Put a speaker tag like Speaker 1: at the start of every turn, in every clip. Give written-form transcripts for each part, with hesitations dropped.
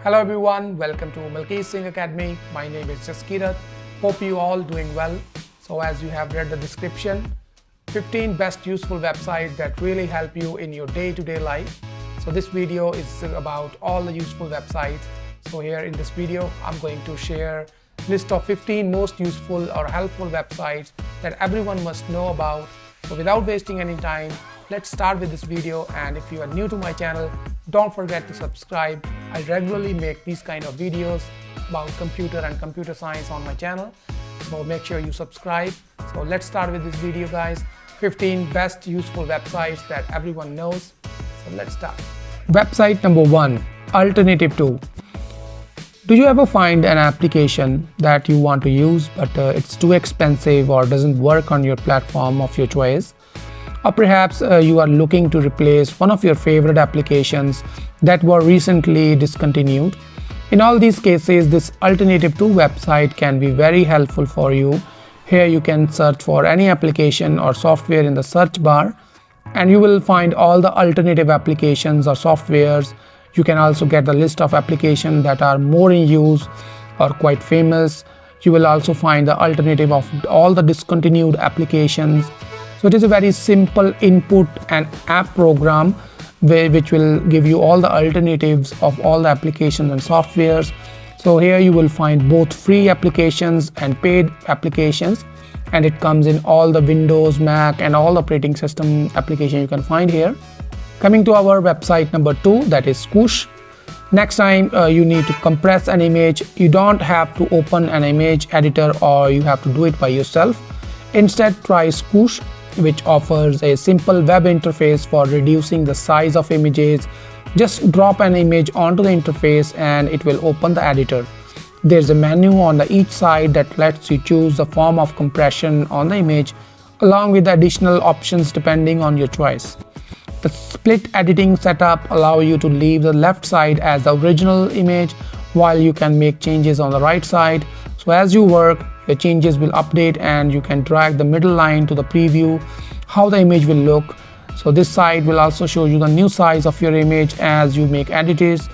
Speaker 1: Hello everyone, welcome to Malkeet Singh Academy. My name is Jaskirat. Hope you all doing well. So as you have read the description, 15 best useful websites that really help you in your day-to-day life. So this video is about all the useful websites. So here in this video, I'm going to share a list of 15 most useful or helpful websites that everyone must know about. So without wasting any time, let's start with this video. And if you are new to my channel, don't forget to subscribe. I regularly make these kind of videos about computer and computer science on my channel. So make sure you subscribe. So let's start with this video, guys. 15 best useful websites that everyone knows. So let's start. Website number 1, Alternative 2. Do you ever find an application that you want to use but it's too expensive or doesn't work on your platform of your choice? Or perhaps you are looking to replace one of your favorite applications that were recently discontinued. In all these cases, this Alternative 2 website can be very helpful for you. Here you can search for any application or software in the search bar, and you will find all the alternative applications or softwares. You can also get the list of applications that are more in use or quite famous. You will also find the alternative of all the discontinued applications. So it is a very simple input and app program which will give you all the alternatives of all the applications and softwares. So here you will find both free applications and paid applications, and it comes in all the Windows, Mac and all operating system application you can find here. Coming to our website number 2, that is Skoosh. Next time you need to compress an image, you don't have to open an image editor or you have to do it by yourself. Instead, try Skoosh, which offers a simple web interface for reducing the size of images. Just drop an image onto the interface and it will open the editor. There's a menu on each side that lets you choose the form of compression on the image, along with additional options depending on your choice. The split editing setup allows you to leave the left side as the original image, while you can make changes on the right side. So as you work, the changes will update and you can drag the middle line to the preview how the image will look. So this side will also show you the new size of your image as you make edits,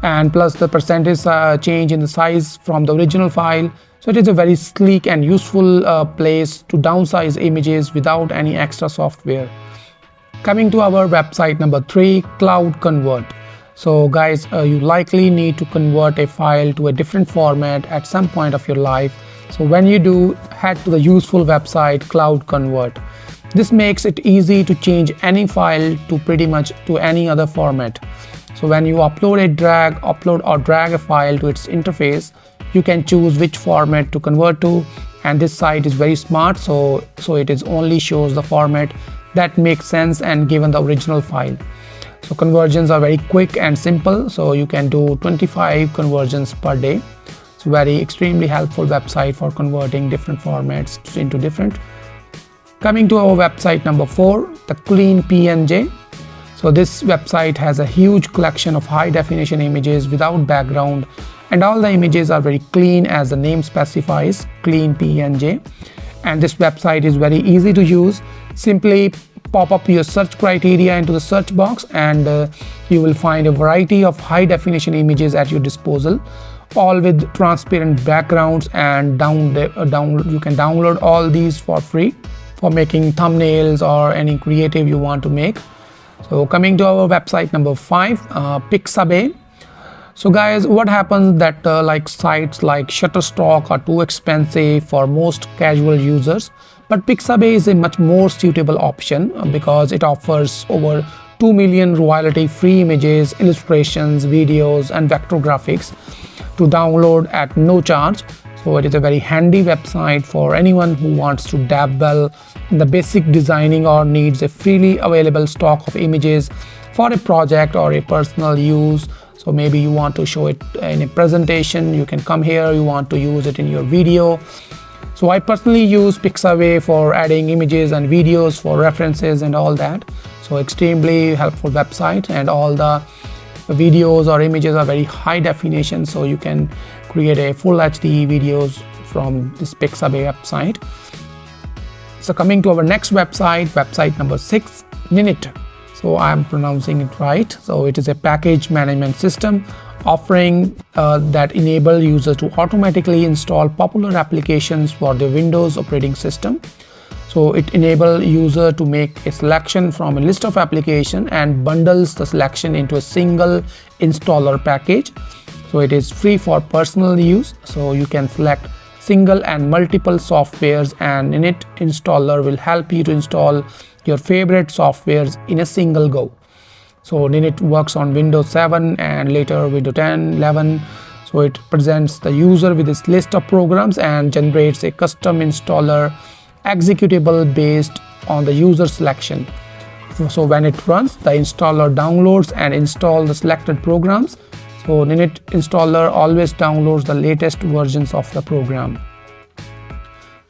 Speaker 1: and plus the percentage change in the size from the original file. So it is a very sleek and useful place to downsize images without any extra software. Coming to our website number 3, Cloud Convert. So guys, you likely need to convert a file to a different format at some point of your life. So when you do, head to the useful website Cloud Convert. This makes it easy to change any file to pretty much to any other format. So when you upload or drag a file to its interface, you can choose which format to convert to, and this site is very smart, so it is only shows the format that makes sense and given the original file. So conversions are very quick and simple, so you can do 25 conversions per day. It's a very extremely helpful website for converting different formats into different. Coming to our website number 4, the Clean PNG. So this website has a huge collection of high definition images without background, and all the images are very clean as the name specifies, Clean PNG. And this website is very easy to use. Simply pop up your search criteria into the search box and you will find a variety of high definition images at your disposal, all with transparent backgrounds, and you can download all these for free for making thumbnails or any creative you want to make. So coming to our website number 5, Pixabay. So guys, what happens that like sites like Shutterstock are too expensive for most casual users, but Pixabay is a much more suitable option because it offers over 2 million royalty-free images, illustrations, videos and vector graphics to download at no charge. So it is a very handy website for anyone who wants to dabble in the basic designing or needs a freely available stock of images for a project or a personal use. So maybe you want to show it in a presentation, you can come here. You want to use it in your video. So I personally use Pixabay for adding images and videos for references and all that. So extremely helpful website, and all the videos or images are very high definition, so you can create a full HD videos from this Pixabay website. So coming to our next website, website number 6, Ninit. So I'm pronouncing it right. So it is a package management system offering that enable users to automatically install popular applications for the Windows operating system. So it enables user to make a selection from a list of applications and bundles the selection into a single installer package. So it is free for personal use, so you can select single and multiple softwares, and Ninit installer will help you to install your favorite softwares in a single go. So Ninit works on Windows 7 and later Windows 10, 11. So it presents the user with this list of programs and generates a custom installer executable based on the user selection. So when it runs, the installer downloads and installs the selected programs. So Ninit installer always downloads the latest versions of the program.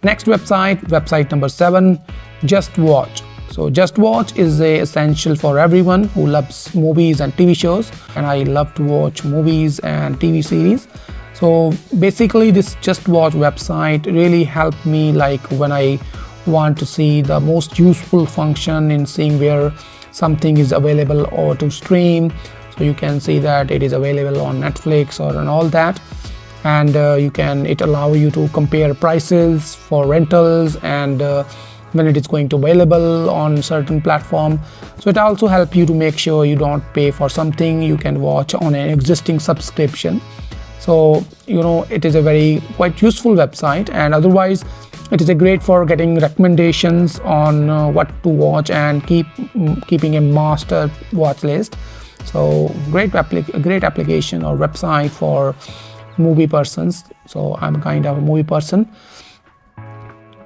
Speaker 1: Next website number 7, JustWatch. So JustWatch is essential for everyone who loves movies and TV shows, and I love to watch movies and TV series. So basically this JustWatch website really helped me, like when I want to see the most useful function in seeing where something is available or to stream. So you can see that it is available on Netflix or on all that, and it allow you to compare prices for rentals and when it is going to available on certain platform. So it also help you to make sure you don't pay for something you can watch on an existing subscription. So it is a very quite useful website, and otherwise it is a great for getting recommendations on what to watch and keeping a master watch list. So great application or website for movie persons. So I'm kind of a movie person.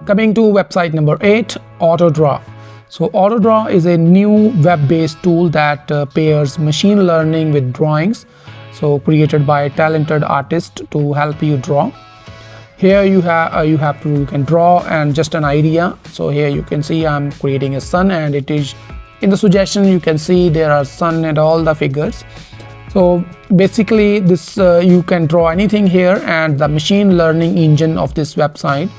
Speaker 1: Coming to website number 8, AutoDraw. So AutoDraw is a new web-based tool that pairs machine learning with drawings. So created by a talented artist to help you draw. Here you can draw and just an idea. So here you can see I'm creating a sun, and it is in the suggestion you can see there are sun and all the figures. So basically this you can draw anything here, and the machine learning engine of this website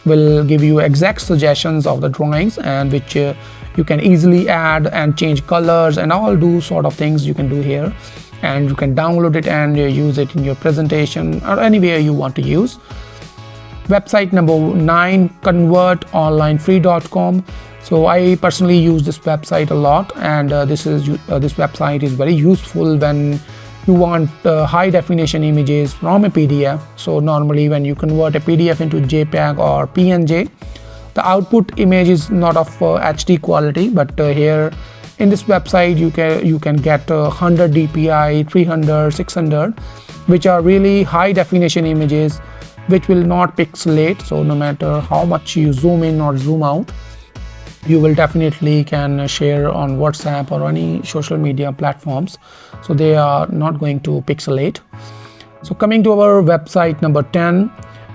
Speaker 1: will give you exact suggestions of the drawings, and which you can easily add and change colors and all do sort of things you can do here, and you can download it and use it in your presentation or anywhere you want to use. Website number 9, convertonlinefree.com. So I personally use this website a lot, and this website is very useful when you want high definition images from a PDF. So normally when you convert a PDF into JPEG or PNG, the output image is not of HD quality, but here in this website you can get 100 DPI, 300, 600, which are really high definition images which will not pixelate. So no matter how much you zoom in or zoom out, you will definitely can share on WhatsApp or any social media platforms, so they are not going to pixelate. So coming to our website number 10,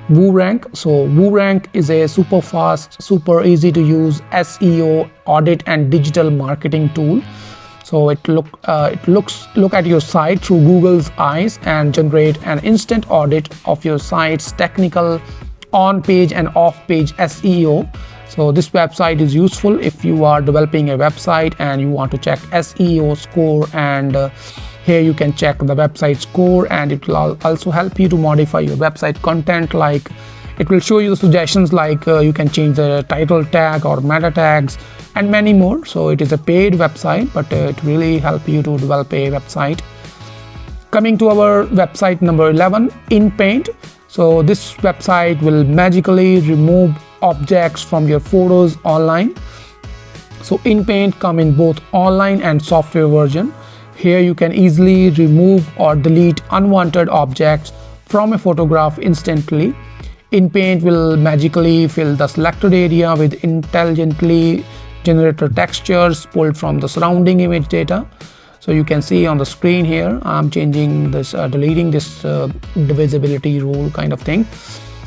Speaker 1: WooRank. So WooRank is a super fast, super easy to use SEO audit and digital marketing tool. So it look at your site through Google's eyes and generate an instant audit of your site's technical on-page and off-page SEO. So this website is useful if you are developing a website and you want to check SEO score, and here you can check the website score, and it will also help you to modify your website content. Like it will show you the suggestions like you can change the title tag or meta tags and many more. So it is a paid website, but it really help you to develop a website. Coming to our website number 11, InPaint. So this website will magically remove objects from your photos online. So InPaint come in both online and software version. Here you can easily remove or delete unwanted objects from a photograph instantly. InPaint will magically fill the selected area with intelligently generated textures pulled from the surrounding image data. So you can see on the screen here, I'm changing this, deleting this divisibility rule kind of thing.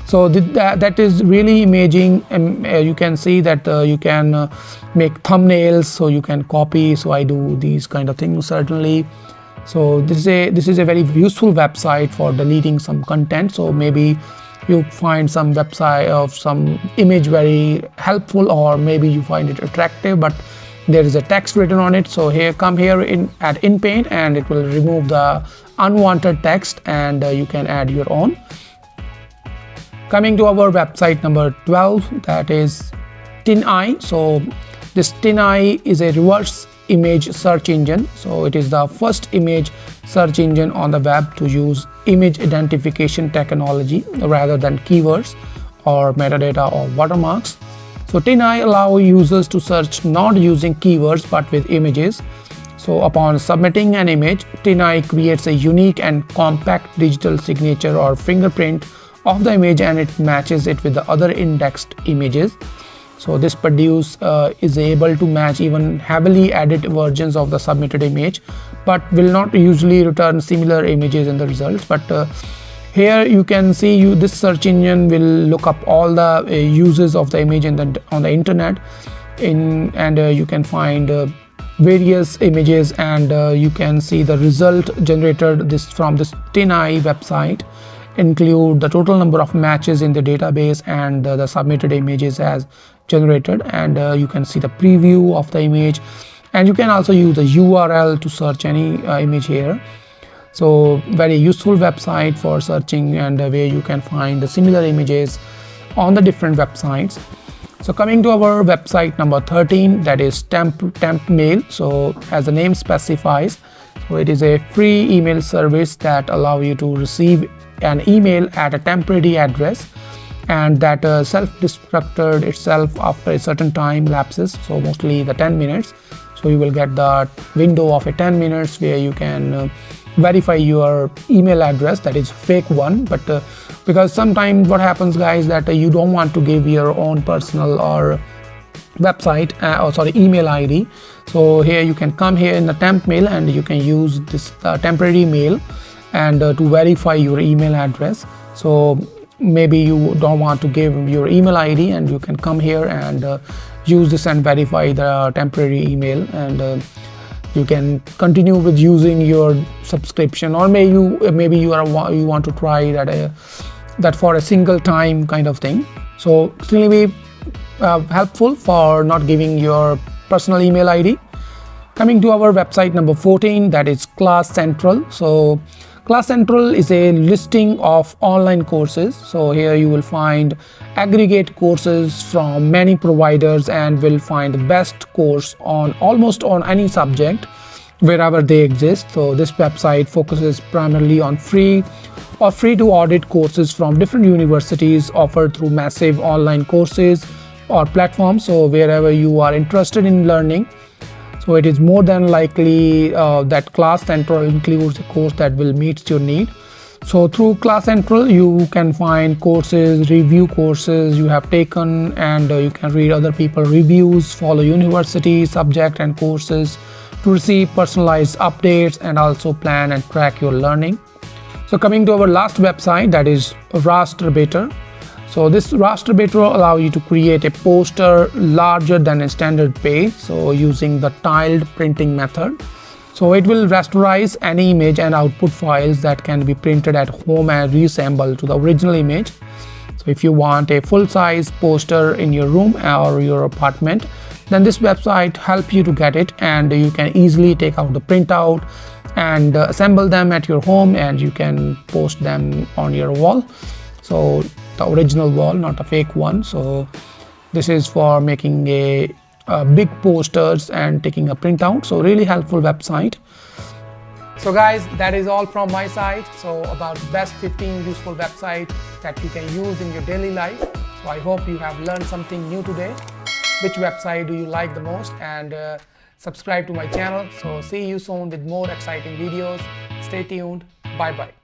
Speaker 1: So that is really amazing. You can see that you can make thumbnails, so you can copy. So I do these kind of things certainly. So this is a very useful website for deleting some content. So maybe you find some website of some image very helpful, or maybe you find it attractive, but there is a text written on it. So here, come here in Paint, and it will remove the unwanted text, and you can add your own. Coming to our website number 12, that is TinEye. So this TinEye is a reverse image search engine. So it is the first image search engine on the web to use image identification technology rather than keywords or metadata or watermarks. So TinEye allows users to search not using keywords but with images. So upon submitting an image, TinEye creates a unique and compact digital signature or fingerprint of the image, and it matches it with the other indexed images. So this produce is able to match even heavily edited versions of the submitted image, but will not usually return similar images in the results. But here you can see this search engine will look up all the uses of the image on the internet, and you can find various images, and you can see the result generated from this TinEye website include the total number of matches in the database and the submitted images as generated, and you can see the preview of the image, and you can also use the URL to search any image here. So very useful website for searching, and where you can find the similar images on the different websites. So coming to our website number 13, that is TempMail. So as the name specifies, so it is a free email service that allow you to receive an email at a temporary address, and that self-destructed itself after a certain time lapses, so mostly the 10 minutes. So you will get the window of a 10 minutes where you can verify your email address, that is fake one. But because sometimes what happens, guys, that you don't want to give your own personal or website email ID. So here you can come here in the TempMail, and you can use this temporary mail and to verify your email address. So maybe you don't want to give your email ID, and you can come here and use this and verify the temporary email, and you can continue with using your subscription, or maybe you want to try that for a single time kind of thing. So extremely helpful for not giving your personal email ID. Coming to our website number 14, that is Class Central. So Class Central is a listing of online courses. So here you will find aggregate courses from many providers, and will find the best course on almost on any subject wherever they exist. So this website focuses primarily on free or free to audit courses from different universities offered through massive online courses or platforms. So wherever you are interested in learning, so it is more than likely that Class Central includes a course that will meet your need. So through Class Central, you can find courses, review courses you have taken, and you can read other people's reviews, follow university, subject and courses to receive personalized updates, and also plan and track your learning. So coming to our last website, that is Rasterbeater. So this Rasterbeater allows you to create a poster larger than a standard page, so using the tiled printing method. So it will rasterize any image and output files that can be printed at home and reassembled to the original image. So if you want a full-size poster in your room or your apartment, then this website helps you to get it, and you can easily take out the printout and assemble them at your home, and you can post them on your wall. So the original wall, not a fake one. So this is for making a big posters and taking a printout. So really helpful website. So guys, that is all from my side. So about best 15 useful websites that you can use in your daily life. So I hope you have learned something new today. Which website do you like the most? And subscribe to my channel. So see you soon with more exciting videos. Stay tuned. Bye bye.